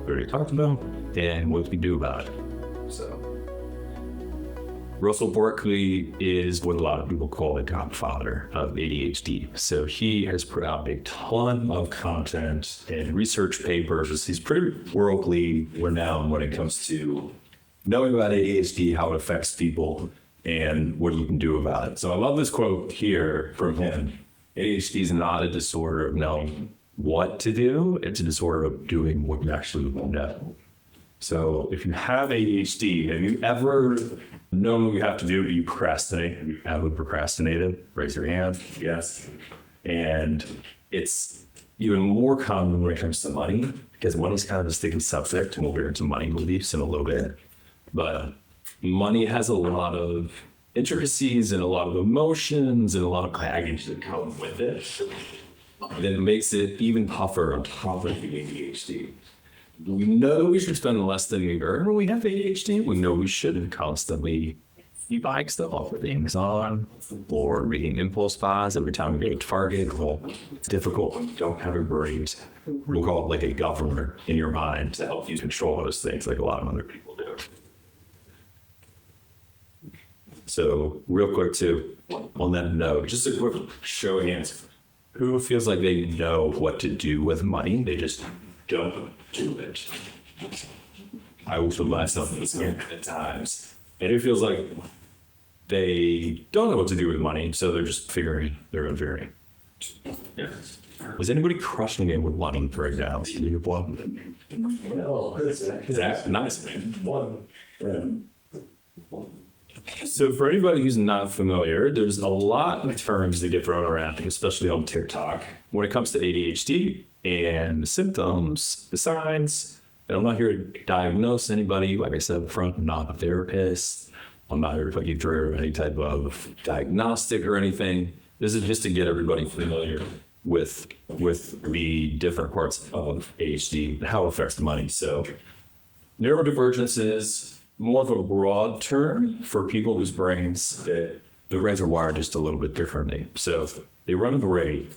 we already talked about, and what we can do about it. So Russell Berkeley is what a lot of people call the godfather of ADHD. So he has put out a ton of content and research papers. He's pretty worldly renowned when it comes to knowing about ADHD, how it affects people, and what you can do about it. So I love this quote here from him. ADHD is not a disorder of knowing what to do. It's a disorder of doing what you actually know. So if you have ADHD, have you ever known what you have to do, but you procrastinate? Have you ever procrastinated? Raise your hand. Yes. And it's even more common when it comes to money, because money's kind of a sticky subject, and we'll get into money beliefs in a little bit. But money has a lot of intricacies and a lot of emotions and a lot of baggage that come with it. And it makes it even tougher on top of the ADHD. We know we should spend less than we earn when we have ADHD. We know we shouldn't constantly be buying stuff off of Amazon or reading impulse buys every time we go to Target. Well, it's difficult when you don't have a brain. We'll call it like a governor in your mind to help you control those things like a lot of other people do. So real quick too, on that note, just a quick show of hands. Who feels like they know what to do with money? They just don't do it. I will put myself in this game at times. And it feels like they don't know what to do with money, so they're just figuring their own variant. Yeah. Was anybody crushing it with money right now? No. Is that nice, man? So for anybody who's not familiar, there's a lot of terms that get thrown around, especially on TikTok, when it comes to ADHD and the symptoms, the signs. And I'm not here to diagnose anybody. Like I said up front, I'm not a therapist. I'm not here to put you through any type of diagnostic or anything. This is just to get everybody familiar with the different parts of ADHD and how it affects the money. So neurodivergence is more of a broad term for people whose brains, the brains are wired just a little bit differently. So they run at the rate,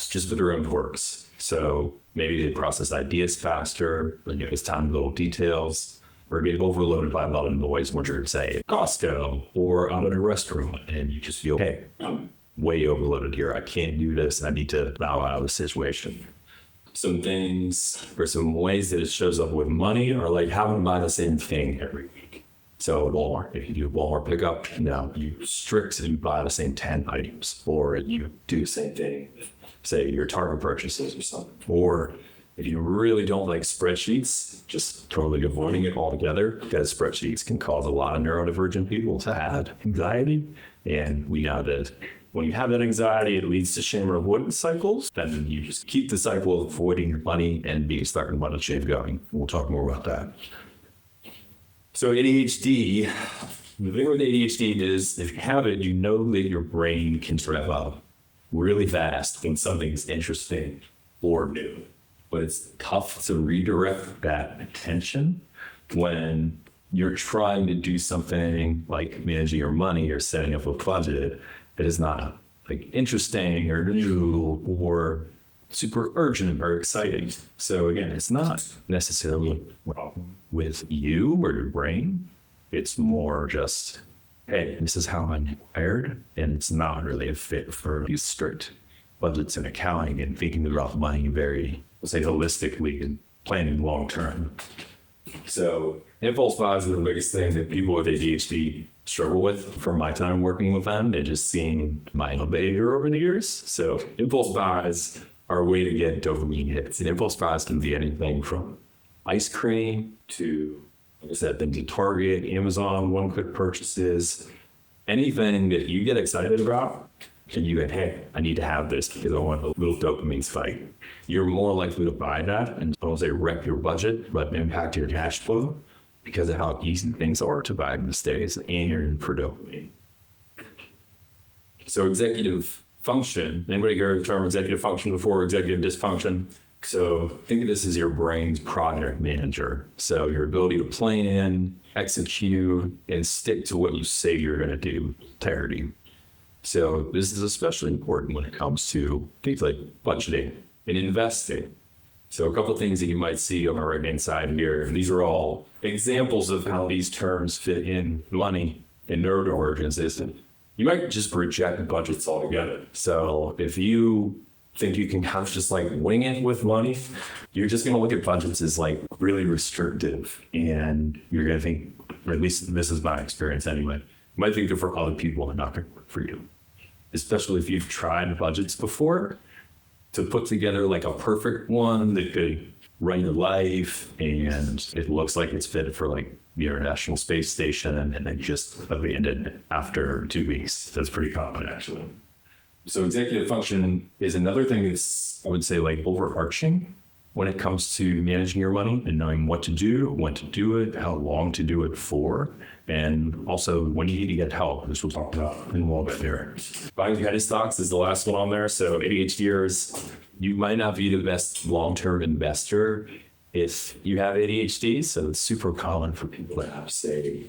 just with their own quirks. So maybe they process ideas faster, when it's time to little details, or get overloaded by a lot of noise when you're, say, at Costco or out at a restaurant, and you just feel, hey, I'm way overloaded here. I can't do this. I need to bow out of the situation. Some things or some ways that it shows up with money are like having to buy the same thing every week. So at Walmart, if you do Walmart pickup, you strict and you buy the same 10 items, or you do the same thing, say your Target purchases or something. Or if you really don't like spreadsheets, just totally avoiding it altogether, because spreadsheets can cause a lot of neurodivergent people to have anxiety. And we know that when you have that anxiety, it leads to shame or avoidance cycles. Then you just keep the cycle of avoiding your money and being stuck in money shame going. We'll talk more about that. So ADHD, the thing with ADHD is if you have it, you know that your brain can rev up really fast when something's interesting or new. But it's tough to redirect that attention when you're trying to do something like managing your money or setting up a budget that is not like interesting or new or super urgent or exciting. So again, it's not necessarily a problem with you or your brain. It's more just, hey, this is how I'm wired, and it's not really a fit for these strict budgets and accounting and thinking about money very, let's say, holistically and planning long term. So impulse buys are the biggest thing that people with ADHD struggle with from my time working with them and just seeing my behavior over the years. So impulse buys are a way to get dopamine hits. And impulse buys can be anything from ice cream to, like I said, things at Target, Amazon, one-click purchases, anything that you get excited about. And you go, hey, I need to have this because I want a little dopamine spike. You're more likely to buy that and I won't say wreck your budget, but impact your cash flow because of how easy things are to buy these days and you're in for dopamine. So executive function, anybody heard the term executive function before? Executive dysfunction? So think of this as your brain's project manager. So your ability to plan, execute, and stick to what you say you're going to do with clarity. So this is especially important when it comes to things like budgeting and investing. So a couple of things that you might see on the right-hand side here. These are all examples of how these terms fit in money and neurodivergence. Is you might just reject budgets altogether. So if you think you can kind of just like wing it with money, you're just going to look at budgets as like really restrictive. And you're going to think, or at least this is my experience anyway, you might think they're for other people and not going to work for you. Especially if you've tried budgets before, to put together like a perfect one that could run your life and it looks like it's fit for like the International Space Station and then just abandoned it after 2 weeks. That's pretty common actually. So executive function is another thing that's, I would say, like overarching when it comes to managing your money and knowing what to do, when to do it, how long to do it for, and also when you need to get help, which we'll talk about in a little bit there. Buying penny stocks is the last one on there. So ADHDers, you might not be the best long-term investor if you have ADHD. So it's super common for people to have, say,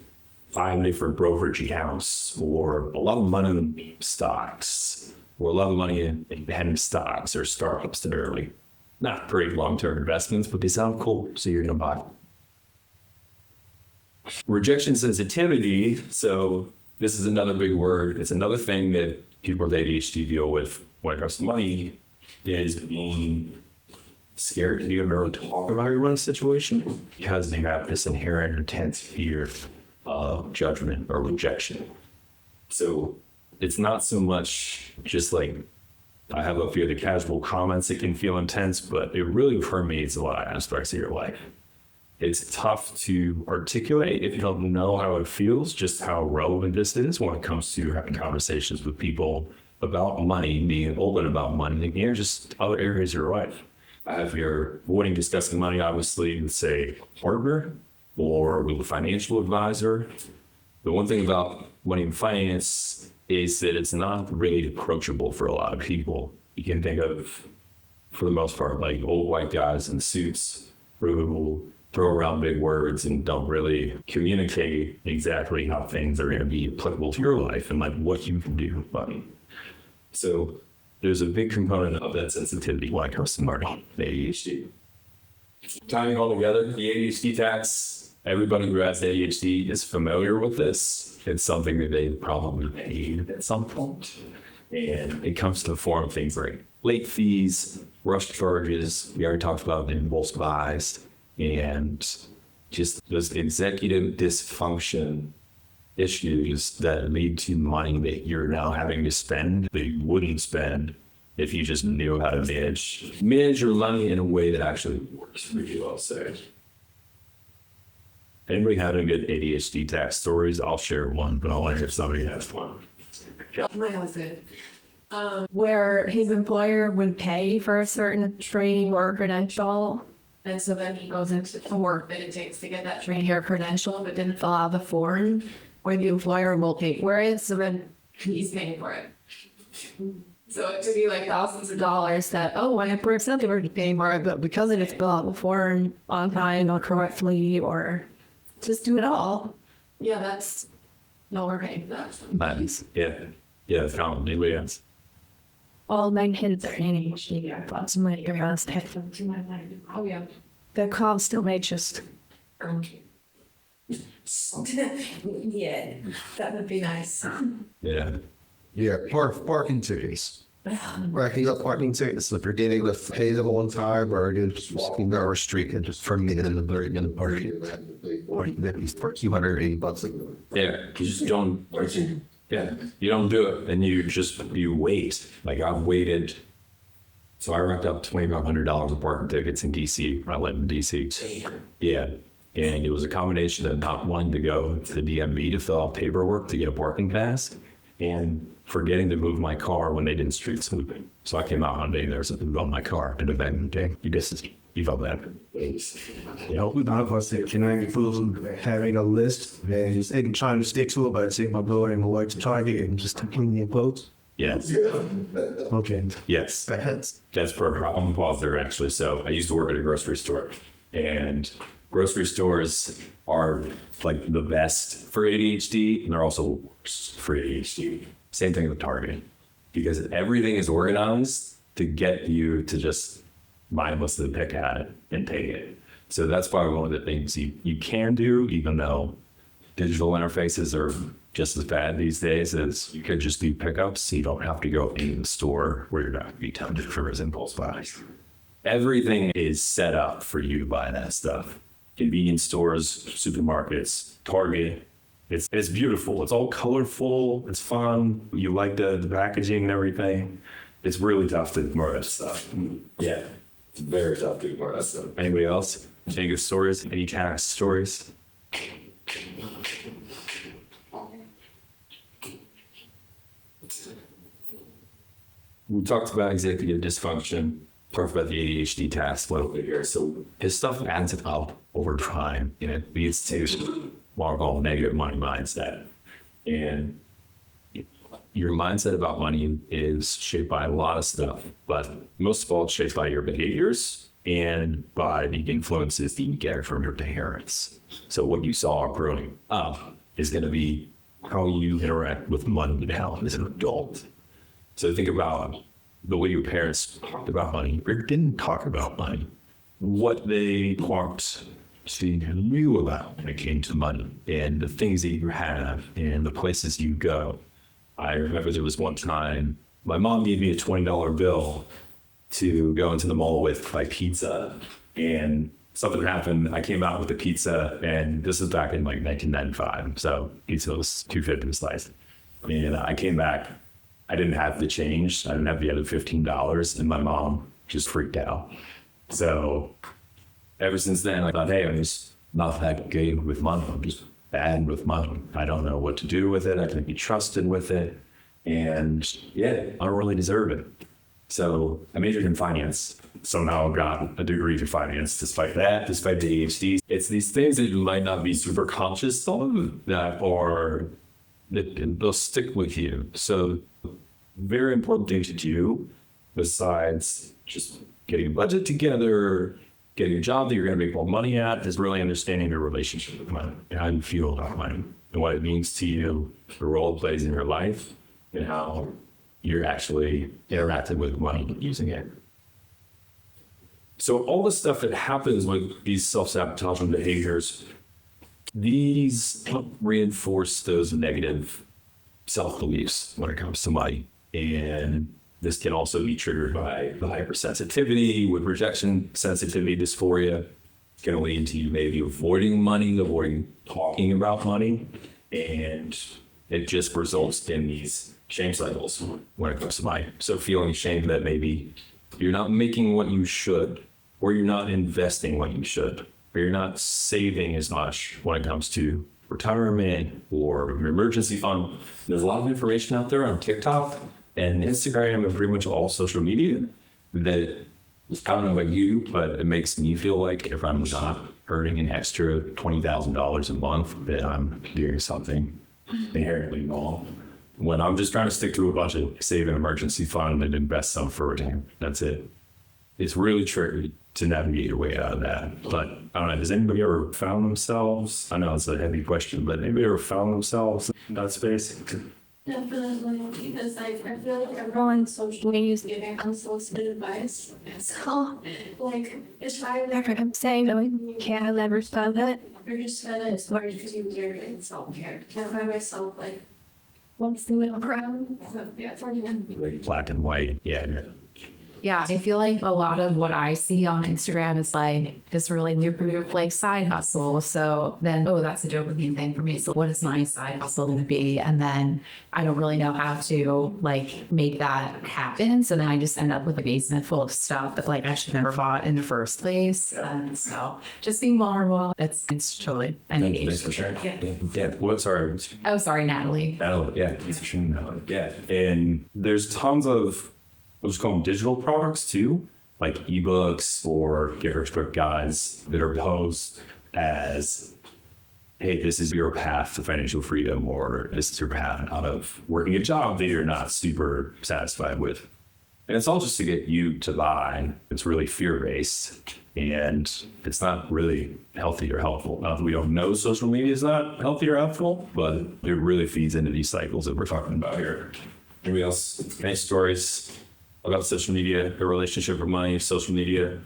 5 different brokerage accounts or a lot of money in stocks or a lot of money in penny stocks or startups that are like not great long-term investments, but they sound cool, so you're going to buy. Rejection sensitivity. So this is another big word. It's another thing that people with ADHD deal with when it comes to money, is being scared to even really talk about your money situation because they have this inherent intense fear of judgment or rejection. So it's not so much just like, I have a few of the casual comments that can feel intense, but it really permeates a lot of aspects of your life. It's tough to articulate if you don't know how it feels, just how relevant this is when it comes to having conversations with people about money, being open about money, and just other areas of your life. If you're avoiding discussing money, obviously, with, say, a partner or with a financial advisor. The one thing about money and finance is that it's not really approachable for a lot of people. You can think of, for the most part, like old white guys in suits who throw around big words and don't really communicate exactly how things are going to be applicable to your life and like what you can do with money. So there's a big component of that sensitivity when it comes to money, ADHD. Tying all together, the ADHD tax, everybody who has ADHD is familiar with this. It's something that they probably paid at some point. And it comes to the form of things like late fees, rush charges, we already talked about impulse buys, and just those executive dysfunction issues that lead to money that you're now having to spend that you wouldn't spend if you just knew how to manage your money in a way that actually works for you, I'll say. Anybody have any good ADHD tax stories? I'll share one, but I want to hear if somebody has one. My husband, where his employer would pay for a certain training or credential, and so then he goes into the work that it takes to get that training or credential, but didn't fill out the form, where the employer will pay for it, so then he's paying for it. So it could be like thousands of dollars that, when it breaks up, they were paying for it, but because it is filled out the form on time or correctly, or just do it all. Yeah, that's no, we're paying for that. Nice. Yeah, it's common. Anybody else? All my kids are ADHD. Lots of my girls have them to my mind. Oh yeah. The call still may just. Yeah, that would be nice. Yeah. Yeah, parking tickets. Racking up parking tickets. If you're getting the pay the whole time or you're just walking down the street and just turning it in the very end of the party. Or maybe for $280. Yeah, you just don't. Yeah, you don't do it, and you wait. Like I've waited. So I racked up $2,500 of parking tickets in DC when I lived in DC. Yeah, and it was a combination of not wanting to go to the DMV to fill out paperwork to get a parking pass, and forgetting to move my car when they did street sweeping. So I came out one day, there was something on my car, and then you felt that. You know, none of us can I include having a list and just trying to stick to it, but take my blower and my wife to Target and just completely impose. Yes. Okay. Yes. That's perfect. I'm involved there actually. So I used to work at a grocery store, and grocery stores are like the best for ADHD, and they're also worse for ADHD. Same thing with Target, because everything is organized to get you to just mindlessly pick at it and take it. So that's probably one of the things you can do, even though digital interfaces are just as bad these days, as you could just do pickups. So you don't have to go into the store where you're not going to be tempted for his impulse buys. Everything is set up for you to buy that stuff. Convenience stores, supermarkets, Target. It's beautiful. It's all colorful. It's fun. You like the packaging and everything. It's really tough to ignore that stuff. Yeah, it's very tough to ignore that stuff. Anybody else? Any good stories? Any tax stories? We talked about executive dysfunction, talked about the ADHD task a little bit here. So his stuff adds up over time, and it leads to what I call negative money mindset. And your mindset about money is shaped by a lot of stuff, but most of all, it's shaped by your behaviors and by the influences that you get from your parents. So what you saw growing up is going to be how you interact with money now as an adult. So think about the way your parents talked about money or didn't talk about money, what they talked to you about when it came to money and the things that you have and the places you go. I remember there was one time my mom gave me a $20 bill to go into the mall with to buy pizza, and something happened. I came out with the pizza, and this was back in like 1995. So pizza was $2.50 a slice. And I came back. I didn't have the change. I didn't have the other $15, and my mom just freaked out. So ever since then, I thought, hey, I'm just not that good with money. I'm just bad with money. I don't know what to do with it. I can't be trusted with it. And yeah, I don't really deserve it. So I majored in finance. So now I've got a degree in finance. Despite that, despite the ADHD, it's these things that you might not be super conscious of that are, that they'll stick with you. So very important thing to do besides just getting a budget together, getting a job that you're going to make more money at, is really understanding your relationship with money and how you feel about money and what it means to you, the role it plays in your life, and how you're actually interacting with money using it. So all the stuff that happens with these self-sabotaging behaviors, these reinforce those negative self-beliefs when it comes to money. And this can also be triggered by the hypersensitivity with rejection sensitivity dysphoria. It's going to lead to you maybe avoiding money, avoiding talking about money. And it just results in these shame cycles when it comes to money. So feeling shame that maybe you're not making what you should, or you're not investing what you should, or you're not saving as much when it comes to retirement or your emergency fund. There's a lot of information out there on TikTok and Instagram and pretty much all social media that, I don't know about you, but it makes me feel like if I'm not earning an extra $20,000 a month, that I'm doing something inherently wrong. When I'm just trying to stick to a budget, save an emergency fund and invest some for retirement. That's it. It's really tricky to navigate your way out of that. But I don't know, has anybody ever found themselves? I know it's a heavy question, but anybody ever found themselves in that space? Definitely, because I feel like everyone's social media is giving unsolicited advice. So, like, it's fine that I'm saying that you can't ever stop that. You're just gonna start to do weird and self-care. I find myself like, once the little crown, so yeah, it's already done. Like black and white, yeah. Yeah, I feel like a lot of what I see on Instagram is like this really lucrative like side hustle. So then, oh, that's a dopamine thing for me. So what is my side hustle going to be? And then I don't really know how to like make that happen. So then I just end up with a basement full of stuff that like I should never bought in the first place. And so just being vulnerable, it's totally Thanks for sharing. Yeah. Well, sorry. Oh, sorry, Natalie. Yeah. Thanks for sharing that. Yeah. And there's tons of, let's call them digital products too, like ebooks or get rich quick guides that are posed as, hey, this is your path to financial freedom, or this is your path out of working a job that you're not super satisfied with. And it's all just to get you to buy. It's really fear-based, and it's not really healthy or helpful. We don't know social media is not healthy or helpful, but it really feeds into these cycles that we're talking about here. Anybody else? Any stories about social media, the relationship with money, social media.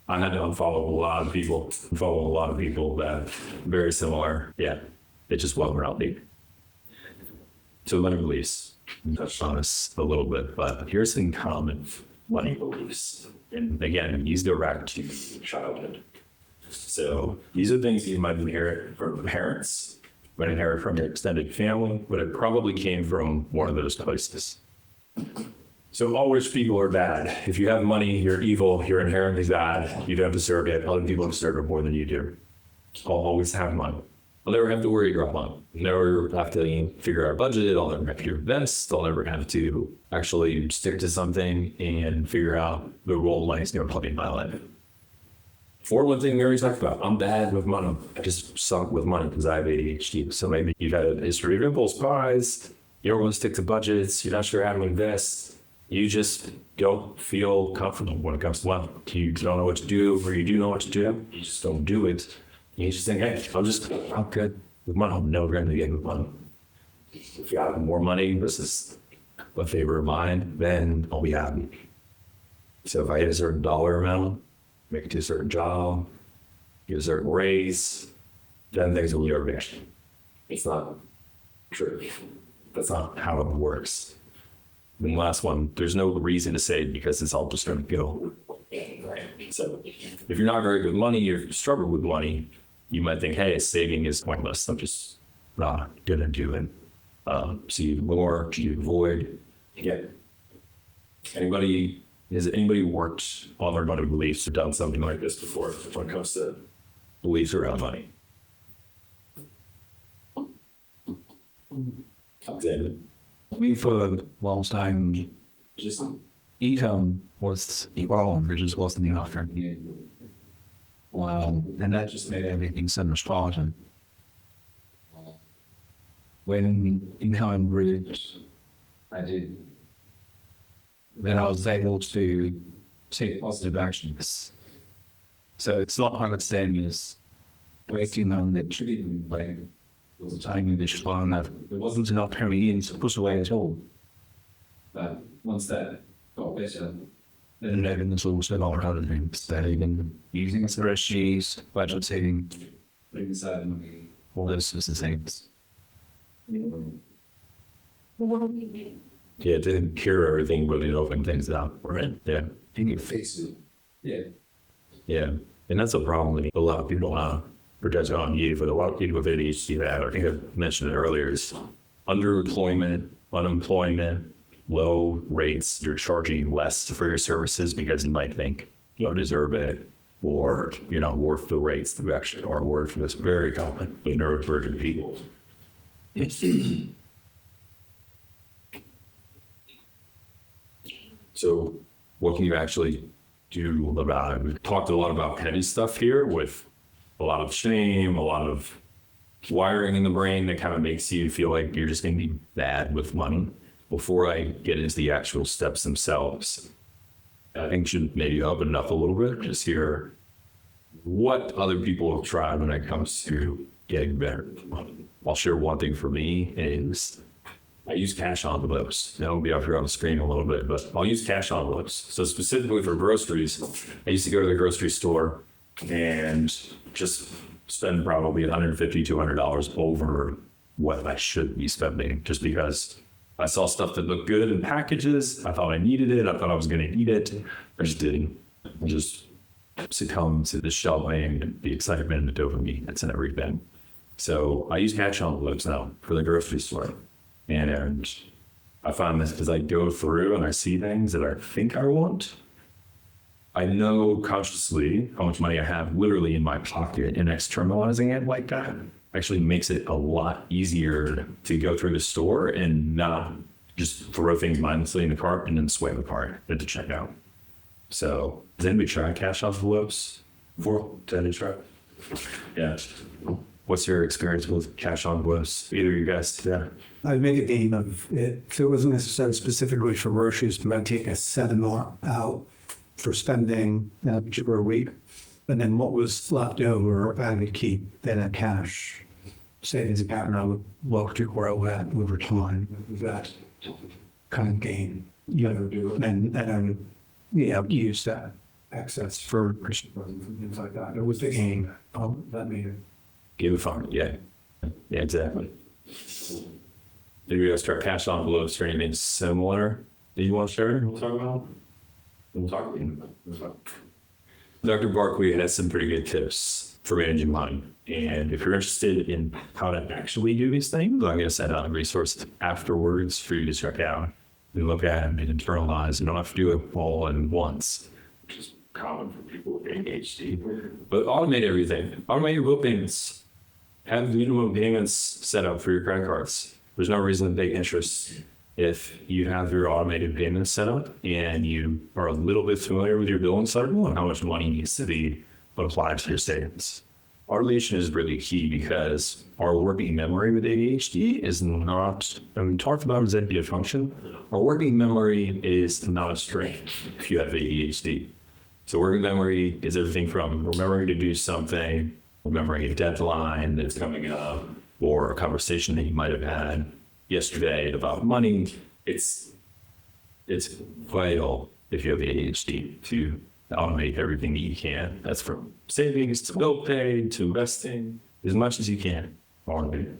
I had to unfollow a lot of people, that very similar. Yeah, it just wasn't reality. So money beliefs, touched on this a little bit, but here's some common money beliefs. And again, these go back to childhood. So these are things you might inherit from parents, might inherit from your extended family, but it probably came from one of those places. So all rich people are bad. If you have money, you're evil, you're inherently bad, you don't deserve it. Other people deserve it more than you do. I'll always have money. I'll never have to worry about money. Never have to figure out a budget. I'll never have to invest. I'll never have to actually stick to something and figure out the role money's going to play in my life. Or one thing we already talked about, I'm bad with money. I just suck with money because I have ADHD. So maybe you've had a history of impulse buys. You don't want to stick to budgets. You're not sure how to invest. You just don't feel comfortable when it comes to money. You don't know what to do, or you do know what to do. You just don't do it. You just think, hey, I'm good with money. I'm never going to get with money. If you have more money, this is a favor of mine, then I'll be happy. So if I hit a certain dollar amount, make it to a certain job, get a certain raise, then things will be okay. It's not true. That's not how it works. And the last one, there's no reason to say it because it's all just going to go. So if you're not very good with money, or you struggle with money, you might think, hey, saving is pointless. I'm just not going to do it. So you more, you avoid. Yeah. Has anybody worked on their money beliefs or done something like this before when it comes to beliefs around money? Alexander. We for a long time just income was equal, which just wasn't enough for me. Wow, and that just made everything so much harder. When income reached, then I was able to take positive actions. So it's not understanding is waiting on the treatment like was telling me this one that there wasn't enough coming in to push away at all. But once that got better, then evidence also a lot of other things that even using spreadsheets, budgeting, putting aside money, all those sorts of things. Yeah, it didn't cure everything, but it opened things up, right? Yeah. In your face it. Yeah. Yeah. And that's a problem that a lot of people project on you, but a lot of people with ADHD that I think I mentioned it earlier is underemployment, unemployment, low rates. You're charging less for your services because you might think you don't deserve it, or you're not worth the rates that actually are worth. That's very common in neurodivergent people. So what can you actually do about it? We've talked a lot about petty stuff here with a lot of shame, a lot of wiring in the brain that kind of makes you feel like you're just going to be bad with money. Before I get into the actual steps themselves, I think should maybe open it up a little bit, just hear what other people have tried when it comes to getting better with money. I'll share one thing for me is I use cash envelopes. That'll be up here on the screen a little bit, but I'll use cash envelopes. So specifically for groceries, I used to go to the grocery store and just spend probably $150, $200 over what I should be spending, just because I saw stuff that looked good in packages. I thought I needed it. I thought I was going to eat it. I just didn't. I just succumbed to the shelving, the excitement, the dopamine that's in everything. So I use cash envelopes now for the grocery store. And I find this as I go through and I see things that I think I want, I know consciously how much money I have literally in my pocket, and externalizing it like that actually makes it a lot easier to go through the store and not just throw things mindlessly in the cart and then swipe the cart at the checkout. So has anybody tried cash envelopes before? Did anybody try? Yeah. What's your experience with cash envelopes? Either of you guys? Yeah. I'd make a game of it. If it wasn't necessarily specifically for groceries, but I'd take a set amount out for spending that particular week. And then what was left over, I would keep then a cash savings account, and I would look to grow that over time with that kind of gain. use that access for Christian and things like that. It was the aim of that meeting. Give a fund, yeah. Yeah, exactly. Did we start cash envelopes or anything similar that you want to share? We'll talk about. Dr. Barkley has some pretty good tips for managing money. And if you're interested in how to actually do these things, I'm going to send out a resource afterwards for you to check out. You look at them and internalize. You don't have to do it all in once, which is common for people with ADHD. But automate everything. Automate your bill payments. Have minimum payments set up for your credit cards. There's no reason to take interest if you have your automated payments set up and you are a little bit familiar with your billing cycle and how much money needs to be applied to your savings. Automation is really key because our working memory with ADHD is not, and we talked about executive function, our working memory is not a strength if you have ADHD. So working memory is everything from remembering to do something, remembering a deadline that's coming up, or a conversation that you might have had yesterday about money. It's vital if you have ADHD to automate everything that you can. That's from savings to bill pay to investing, as much as you can. Automate.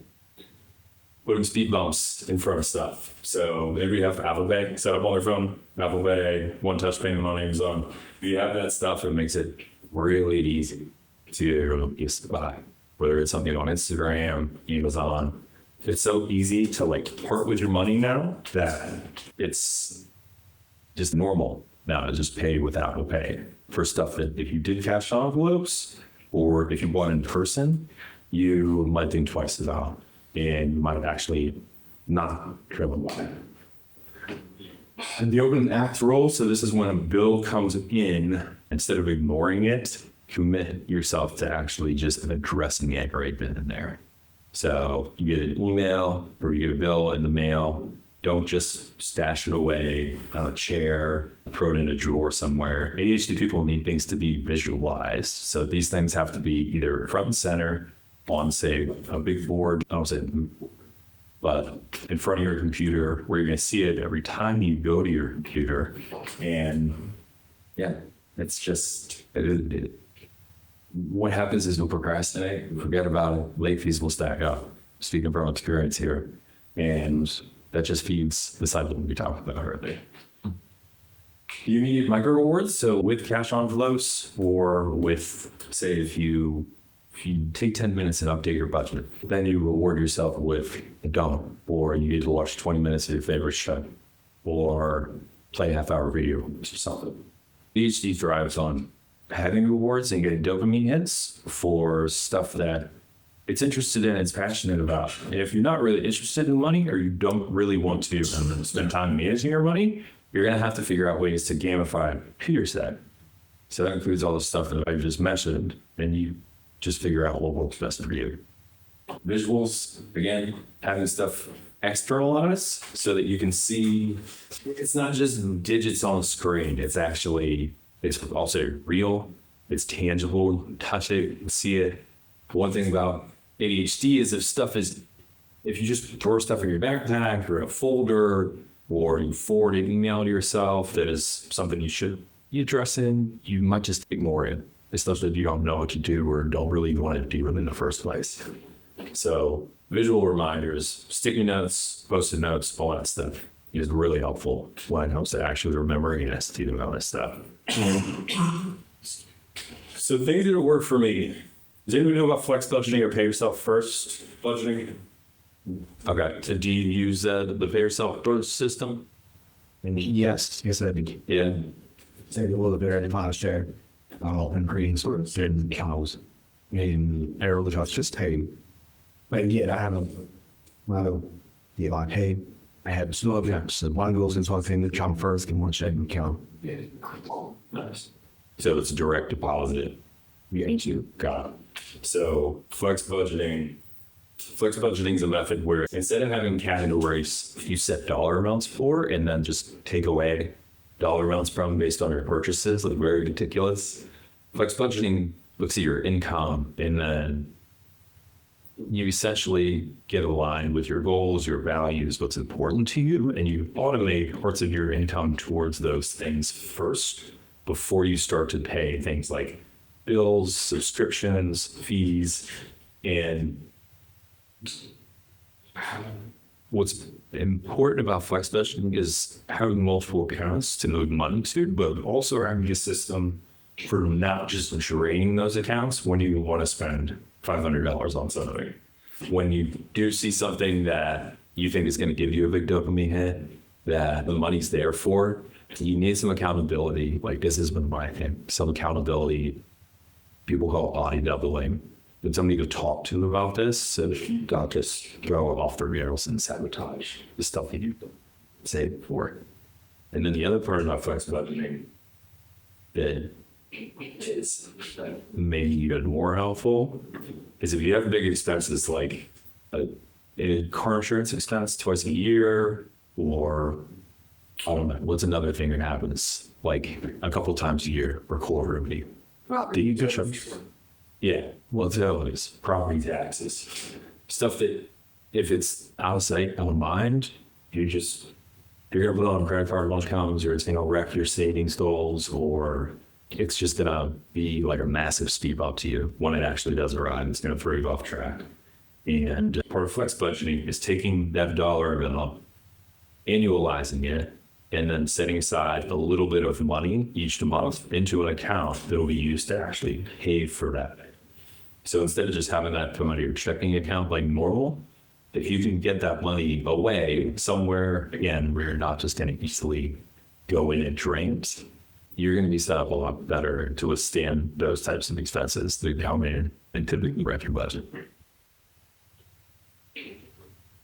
Putting speed bumps in front of stuff. So maybe you have Apple Pay set up on your phone, Apple Pay, one touch payment on Amazon. If you have that stuff, it makes it really easy to use to buy. Whether it's something on Instagram, Amazon. It's so easy to like part with your money now that it's just normal now to just pay with Apple Pay for stuff that if you did cash envelopes or if you bought in person, you might think twice about and you might actually not travel by. And the open act rule, so this is when a bill comes in, instead of ignoring it, commit yourself to actually just addressing it right then and there. So you get an email or you get a bill in the mail, don't just stash it away on a chair, throw it in a drawer somewhere. ADHD people need things to be visualized. So these things have to be either front and center on, say, a big board, I don't say, but in front of your computer where you're going to see it every time you go to your computer. And yeah, it's just, what happens is you'll procrastinate, forget about it, late fees will stack up. Speaking from experience here. And that just feeds the cycle we talked about earlier. You need micro rewards. So with cash envelopes or with, say, if you take 10 minutes and update your budget, then you reward yourself with a donut, or you get to watch 20 minutes of your favorite show, or play a half-hour video or something. ADHD thrives on having rewards and getting dopamine hits for stuff that it's interested in, it's passionate about. And if you're not really interested in money or you don't really want to spend time managing your money, you're going to have to figure out ways to gamify your set. So that includes all the stuff that I just mentioned, and you just figure out what works best for you. Visuals, again, having stuff externalized so that you can see it's not just digits on the screen. It's also real, it's tangible, touch it, see it. One thing about ADHD is if you just throw stuff in your backpack or a folder or you forward an email to yourself that is something you should be addressing, you might just ignore it. It's stuff that you don't know what to do or don't really want to do in the first place. So visual reminders, sticky notes, post-it notes, all that stuff is really helpful when it comes to actually remembering and executing all this stuff. So things that work for me. Does anybody know about flex budgeting or pay yourself first budgeting? Okay. So do you use the pay yourself first system? Yes, I think. Yeah. Say a little bit of the share. And creating sort of certain cows in aerial just hey. But yet I have hey, I have some objects. So one goes into one thing that jump first and one check and count. Yeah. Nice. So it's direct deposit. Yeah, you got it. So flex budgeting is a method where instead of having categories you set dollar amounts for and then just take away dollar amounts from based on your purchases, like very meticulous. Flex budgeting looks at your income and then you essentially get aligned with your goals, your values, what's important to you, and you automate parts of your income towards those things first before you start to pay things like bills, subscriptions, fees, and what's important about flex budgeting is having multiple accounts to move money to, but also having a system for not just draining those accounts when you want to spend $500 on something. When you do see something that you think is going to give you a big dopamine hit, that the money's there for, you need some accountability. Like this has been my thing, some accountability. People call it body doubling. But somebody to talk to about this, so that you don't just throw it off the rails and sabotage the stuff that you saved for. And then the other part about flex budgeting that is maybe even more helpful is if you have big expenses like a car insurance expense twice a year, or I don't know, what's another thing that happens like a couple times a year or quarterly? Do you just yeah, well, utilities, property taxes, stuff that if it's out of sight, out of mind, you're gonna put on a credit card when it comes, or it's gonna wreck your savings goals, or it's just gonna be like a massive steep up to you when it actually does arrive. It's gonna throw you off track. And part of flex budgeting is taking that dollar amount, annualizing it, and then setting aside a little bit of money each month into an account that will be used to actually pay for that. So instead of just having that come out of your checking account like normal, if you can get that money away somewhere, again, where you're not just going to easily go in and drains, you're going to be set up a lot better to withstand those types of expenses that come in and typically wreck your budget.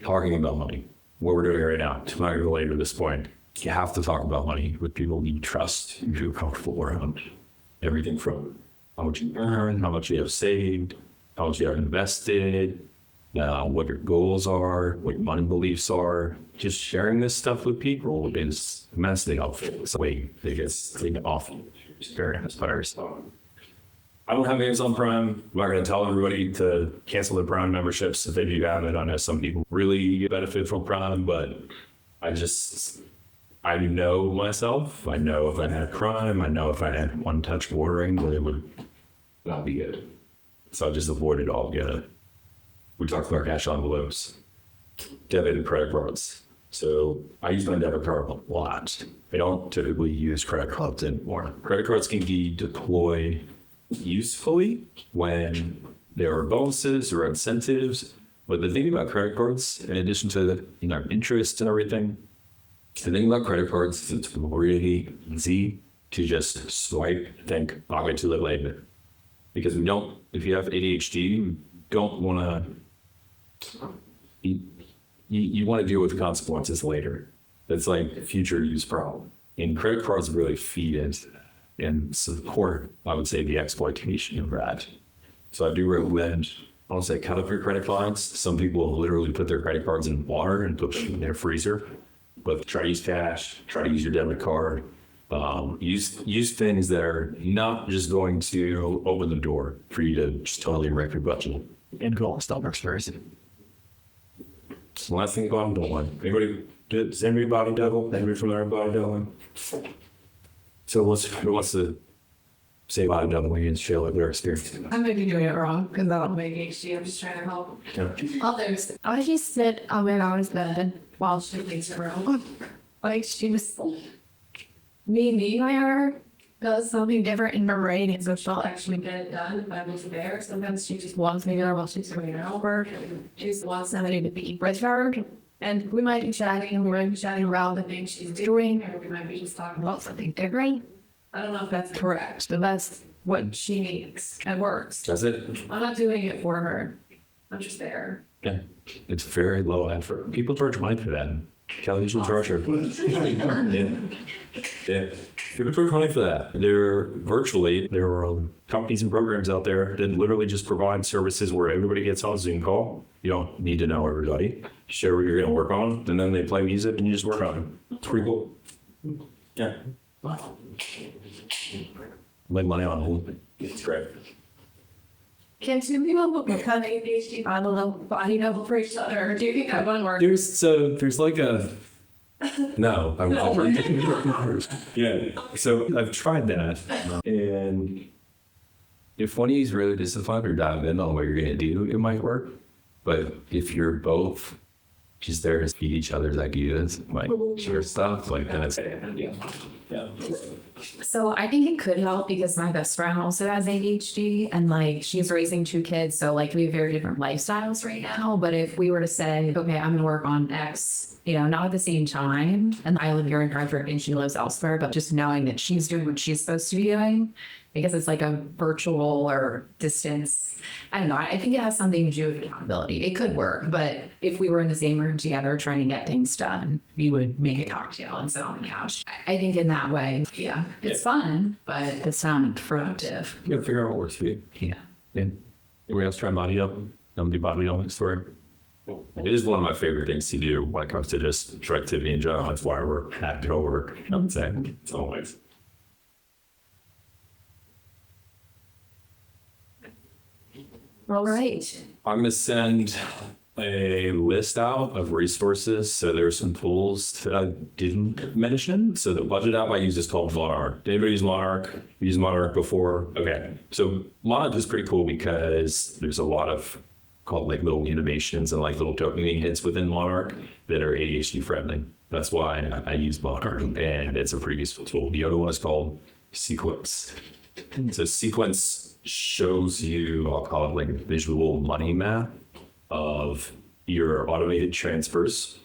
Talking about money, what we're doing right now, to not relate to this point, you have to talk about money with people you trust, you feel comfortable around. Everything from how much you earn, how much you have saved, how much you have invested, what your goals are, what your money beliefs are. Just sharing this stuff with people is immensely helpful. It's a way that gets taken off. It's very inspiring. I don't have Amazon Prime. I'm not going to tell everybody to cancel their Prime memberships if they do have it. I know some people really benefit from Prime, but I know myself. I know if I had Prime, I know if I had one-touch ordering, that it would not be good. So I just avoid it altogether. We talked about cash envelopes, debit and credit cards. So I use my debit card a lot. I don't typically use credit cards anymore. Credit cards can be deployed usefully when there are bonuses or incentives. But the thing about credit cards, in addition to the interest and everything, the thing about credit cards is it's really easy to just swipe and think, I'll wait till later. Because if you have ADHD, you don't want to, you want to deal with consequences later. That's like a future use problem. And credit cards really feed into that and support, I would say, the exploitation of that. So I do recommend, I'll say, cut up your credit lines. Some people literally put their credit cards in water and put them in their freezer. But try to use cash, try to use your debit card. Use things that are not just going to open the door for you to just totally wreck your budget. And go on Starbucks first. Last thing about doubling. Does anybody double? Anybody from there body doubling? So who wants to say body doubling and share their experience? I may be doing it wrong because I don't make ADHD. I'm just trying to help others. I just sit when I was bed while she thinks around. Like she was maybe her does something different in her brain, and so she'll actually get it done if I was there. Sometimes she just wants me there while she's doing her work. She just wants somebody to be with her. And we might be chatting, and we might be chatting around the things she's doing, or we might be just talking about something different. I don't know if that's correct, but that's what she needs and works. That's it. I'm not doing it for her. I'm just there. Yeah. It's very low effort. People charge money for that. Kelly usually charge her. Yeah. People charge money for that. There are companies and programs out there that literally just provide services where everybody gets on a Zoom call. You don't need to know everybody. Share what you're going to work on, and then they play music and you just work on it. It's pretty cool. Yeah. Make money on it. It's great. Can two people become ADHD on a level body level for each other? Or do you think that one works? There's like a no, I won't. Yeah. So I've tried that, and if one of you's really disciplined or dive in on what you're gonna do, it might work. But if you're both just there to feed each other's ideas, like share stuff, like that's yeah. So I think it could help because my best friend also has ADHD and like she's raising 2 kids. So like we have very different lifestyles right now. But if we were to say, okay, I'm going to work on X, not at the same time. And I live here in Hartford and she lives elsewhere, but just knowing that she's doing what she's supposed to be doing because it's like a virtual or distance. I don't know. I think it has something to do with accountability. It could work, but if we were in the same room together trying to get things done, we would make a cocktail and sit on the couch. I think in that way, yeah, it's fun, but it's not productive. You gotta figure out what works for you. Yeah. And anybody else try body up? Don't do body up story. It is one of my favorite things to do when it comes to just productivity in general. That's why we're at work. I would say it's always. All right. I'm gonna send a list out of resources. So there's some tools that I didn't mention. So the budget app I use is called Monarch. Did anybody use Monarch? Used Monarch before? Okay. So Monarch is pretty cool because there's a lot of called like little innovations and like little dopamine hits within Monarch that are ADHD friendly. That's why I use Monarch, and it's a pretty useful tool. The other one is called Sequence. So Sequence shows you, I'll call it like a visual money map of your automated transfers,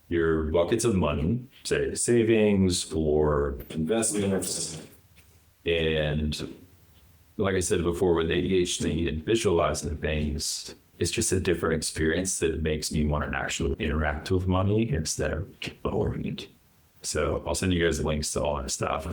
your buckets of money, say savings or investments. And like I said before, with ADHD and visualizing things, it's just a different experience that makes me want to actually interact with money instead of ignoring it. So I'll send you guys links to all that stuff.